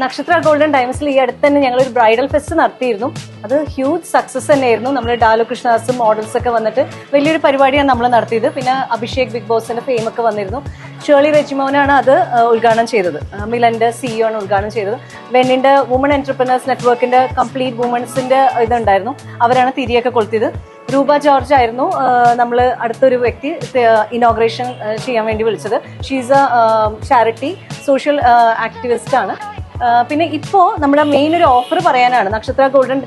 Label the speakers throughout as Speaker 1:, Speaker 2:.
Speaker 1: നക്ഷത്ര ഗോൾഡൻ ഡയമണ്ട്സിൽ ഈ അടുത്ത് തന്നെ ഞങ്ങൾ ഒരു ബ്രൈഡൽ ഫെസ്റ്റ് നടത്തിയിരുന്നു. അത് ഹ്യൂജ് സക്സസ് തന്നെയായിരുന്നു. നമ്മൾ ഡാലു കൃഷ്ണദാസും മോഡൽസ് ഒക്കെ വന്നിട്ട് വലിയൊരു പരിപാടിയാണ് നമ്മൾ നടത്തിയത്. പിന്നെ അഭിഷേക് ബിഗ് ബോസിന്റെ ഫെയിം ഒക്കെ വന്നിരുന്നു. ഷേർലി റെജിമോനാണ് അത് ഉദ്ഘാടനം ചെയ്തത്. മിലന്റെ CEO ആണ് ഉദ്ഘാടനം ചെയ്തത്. വെന്നിന്റെ വുമൺ എന്റർപ്രനേഴ്സ് നെറ്റ്വർക്കിന്റെ കംപ്ലീറ്റ് വുമൺസിന്റെ ഇതുണ്ടായിരുന്നു. അവരാണ് തിരിയൊക്കെ കൊളുത്തിയത്. രൂപ ജോർജ് ആയിരുന്നു നമ്മൾ അടുത്തൊരു വ്യക്തി ഇനോഗ്രേഷൻ ചെയ്യാൻ വേണ്ടി വിളിച്ചത്. She's A charity social activist ആണ്. പിന്നെ ഇപ്പോൾ നമ്മുടെ മെയിൻ ഒരു ഓഫർ പറയാനാണ് നക്ഷത്ര ഗോൾഡൻ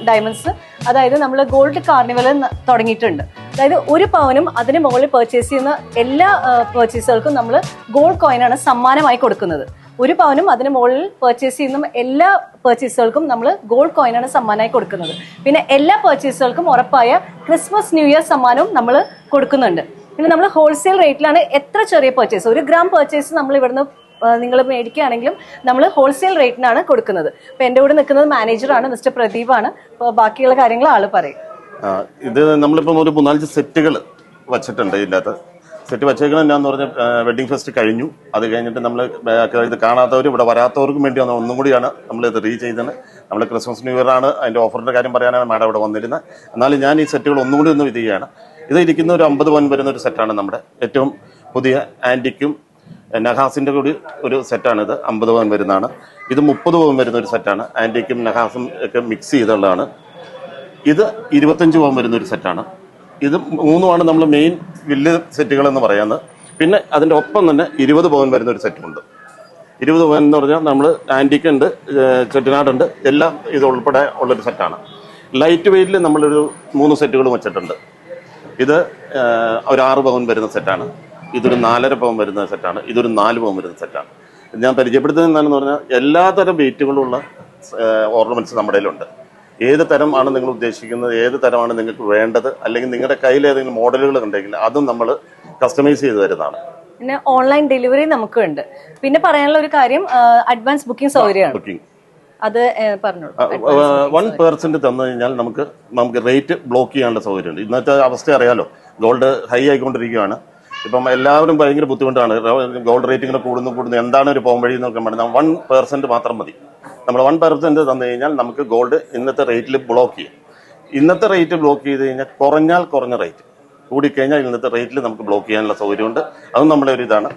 Speaker 1: ഡയമണ്ട്സ്. അതായത് നമ്മൾ ഗോൾഡ് കാർണിവൽ തുടങ്ങിയിട്ടുണ്ട്. അതായത് 1 പവനും അതിന് മുകളിൽ പർച്ചേസ് ചെയ്യുന്ന എല്ലാ പർച്ചേസുകൾക്കും നമ്മൾ ഗോൾഡ് കോയിനാണ് സമ്മാനമായി കൊടുക്കുന്നത്. 1 പവനും അതിന് മുകളിൽ പർച്ചേസ് ചെയ്യുന്ന എല്ലാ പർച്ചേസുകൾക്കും നമ്മൾ ഗോൾഡ് കോയിനാണ് സമ്മാനമായി കൊടുക്കുന്നത്. പിന്നെ എല്ലാ പർച്ചേസുകൾക്കും ഉറപ്പായ ക്രിസ്മസ് ന്യൂ ഇയർ സമ്മാനവും നമ്മൾ കൊടുക്കുന്നുണ്ട്. പിന്നെ നമ്മൾ ഹോൾസെയിൽ റേറ്റിലാണ് എത്ര ചെറിയ പർച്ചേസ് 1 ഗ്രാം പർച്ചേസ് നമ്മൾ ഇവിടുന്ന് നിങ്ങൾ മേടിക്കുകയാണെങ്കിലും നമ്മൾ ഹോൾസെയിൽ റേറ്റിനാണ് കൊടുക്കുന്നത്. അപ്പൊ എന്റെ കൂടെ നിൽക്കുന്നത് മാനേജറാണ്, മിസ്റ്റർ പ്രദീപാണ്. അപ്പോൾ ബാക്കിയുള്ള കാര്യങ്ങൾ ആള് പറയും.
Speaker 2: ഇത് നമ്മളിപ്പം ഒരു 3-4 സെറ്റുകൾ വച്ചിട്ടുണ്ട്. ഇതിൻ്റെ അകത്ത് സെറ്റ് വച്ചേക്കുന്നത് എന്താന്ന് പറഞ്ഞാൽ വെഡിങ് ഫെസ്റ്റ് കഴിഞ്ഞു. അത് കഴിഞ്ഞിട്ട് നമ്മൾ ഇത് കാണാത്തവരും ഇവിടെ വരാത്തവർക്കും വേണ്ടി ഒന്നും കൂടിയാണ് നമ്മൾ ഇത് ചെയ്തത്. നമ്മൾ ക്രിസ്മസ് ന്യൂ ഇയർ ആണ് അതിൻ്റെ ഓഫറിൻ്റെ കാര്യം പറയാനാണ് മാഡം ഇവിടെ വന്നിരുന്നത്. എന്നാലും ഞാൻ ഈ സെറ്റുകൾ ഒന്നും കൂടി ഒന്ന് ഇത് ചെയ്യുകയാണ്. ഇത് ഇരിക്കുന്ന ഒരു 50 പവൻ വരുന്ന ഒരു സെറ്റാണ്. നമ്മുടെ ഏറ്റവും പുതിയ ആൻറ്റിക്കും നഹാസിൻ്റെ കൂടി ഒരു സെറ്റാണിത്. 50 പവൻ വരുന്നതാണ്. ഇത് 30 പവൻ വരുന്ന ഒരു സെറ്റാണ്. ആൻറ്റിക്കും നഹാസും ഒക്കെ മിക്സ് ചെയ്തുള്ളതാണ്. ഇത് 25 പവൻ വരുന്ന ഒരു സെറ്റാണ്. ഇത് 3ഉമാണ് നമ്മൾ മെയിൻ വലിയ സെറ്റുകൾ എന്ന് പറയുന്നത്. പിന്നെ അതിൻ്റെ ഒപ്പം തന്നെ 20 പവൻ വരുന്ന ഒരു സെറ്റുമുണ്ട്. 20 പവൻ എന്ന് പറഞ്ഞാൽ നമ്മൾ ആൻറ്റിക്ക് ഉണ്ട്, ചെട്ടിനാടുണ്ട്, എല്ലാം ഇത് ഉൾപ്പെടെ ഉള്ളൊരു സെറ്റാണ്. ലൈറ്റ് വെയിറ്റിൽ നമ്മളൊരു 3 സെറ്റുകളും വെച്ചിട്ടുണ്ട്. ഇത് ഒരു 6 പവൻ വരുന്ന സെറ്റാണ്. ഇതൊരു 4.5 പവൻ വരുന്ന സെറ്റാണ്. ഇതൊരു 4 പവൻ വരുന്ന സെറ്റാണ്. ഞാൻ പരിചയപ്പെടുത്തുന്നത് എന്താണെന്ന് പറഞ്ഞാൽ എല്ലാതരം വെയിറ്റുകളുള്ള ഓർണമെന്റ്സ് നമ്മുടെ കയ്യിലുണ്ട്. ഏത് തരമാണ് നിങ്ങൾ ഉദ്ദേശിക്കുന്നത്, ഏത് തരമാണ് നിങ്ങൾക്ക് വേണ്ടത്, അല്ലെങ്കിൽ നിങ്ങളുടെ കയ്യിൽ ഏതെങ്കിലും മോഡലുകൾ ഉണ്ടെങ്കിൽ അതും നമ്മൾ കസ്റ്റമൈസ് ചെയ്ത് തരുന്നതാണ്.
Speaker 1: പിന്നെ ഓൺലൈൻ ഡെലിവറി നമുക്കുണ്ട്. പിന്നെ പറയാനുള്ള ഒരു കാര്യം അഡ്വാൻസ് ബുക്കിംഗ് സൗകര്യമാണ്. അത് പറഞ്ഞോളൂ.
Speaker 2: 1% തന്നു കഴിഞ്ഞാൽ നമുക്ക് റേറ്റ് ബ്ലോക്ക് ചെയ്യാനുള്ള സൗകര്യമുണ്ട്. ഇന്നത്തെ അവസ്ഥ അറിയാലോ, ഗോൾഡ് ഹൈ ആയിക്കൊണ്ടിരിക്കുകയാണ്. ഇപ്പം എല്ലാവരും ഭയങ്കര ബുദ്ധിമുട്ടാണ്. ഗോൾഡ് റേറ്റ് ഇങ്ങനെ കൂടുന്നു. എന്താണ് ഒരു പോം വഴി എന്നൊക്കെ പറഞ്ഞാൽ 1% മാത്രം മതി. നമ്മൾ 1% തന്നു കഴിഞ്ഞാൽ നമുക്ക് ഗോൾഡ് ഇന്നത്തെ റേറ്റിൽ ബ്ലോക്ക് ചെയ്യും. ഇന്നത്തെ റേറ്റ് ബ്ലോക്ക് ചെയ്ത് കഴിഞ്ഞാൽ കുറഞ്ഞ റേറ്റ്, കൂടിക്കഴിഞ്ഞാൽ ഇന്നത്തെ റേറ്റിൽ നമുക്ക് ബ്ലോക്ക് ചെയ്യാനുള്ള സൗകര്യമുണ്ട്. അതും നമ്മുടെ ഒരു ഇതാണ്.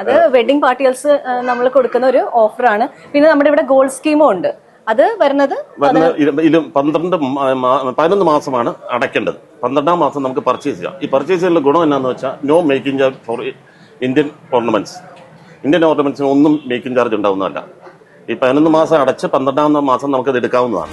Speaker 1: അത് വെഡിങ് പാർട്ടികൾസ് നമ്മൾ കൊടുക്കുന്ന ഒരു ഓഫറാണ്. പിന്നെ നമ്മുടെ ഇവിടെ ഗോൾഡ് സ്കീമും ഉണ്ട്. അത് വരുന്നത്
Speaker 2: 11 മാസമാണ് അടയ്ക്കേണ്ടത്. 12ാം മാസം നമുക്ക് പർച്ചേസ് ചെയ്യാം. ഈ പർച്ചേസ് ചെയ്യുന്ന ഗുണം എന്നാന്ന് വെച്ചാൽ no making charge for Indian ഓർണമെന്റ്സിന് ഒന്നും മേക്കിംഗ് ചാർജ് ഉണ്ടാവുന്നതല്ല. ഈ 11 മാസം അടച്ച് 12ാം മാസം നമുക്കത് എടുക്കാവുന്നതാണ്.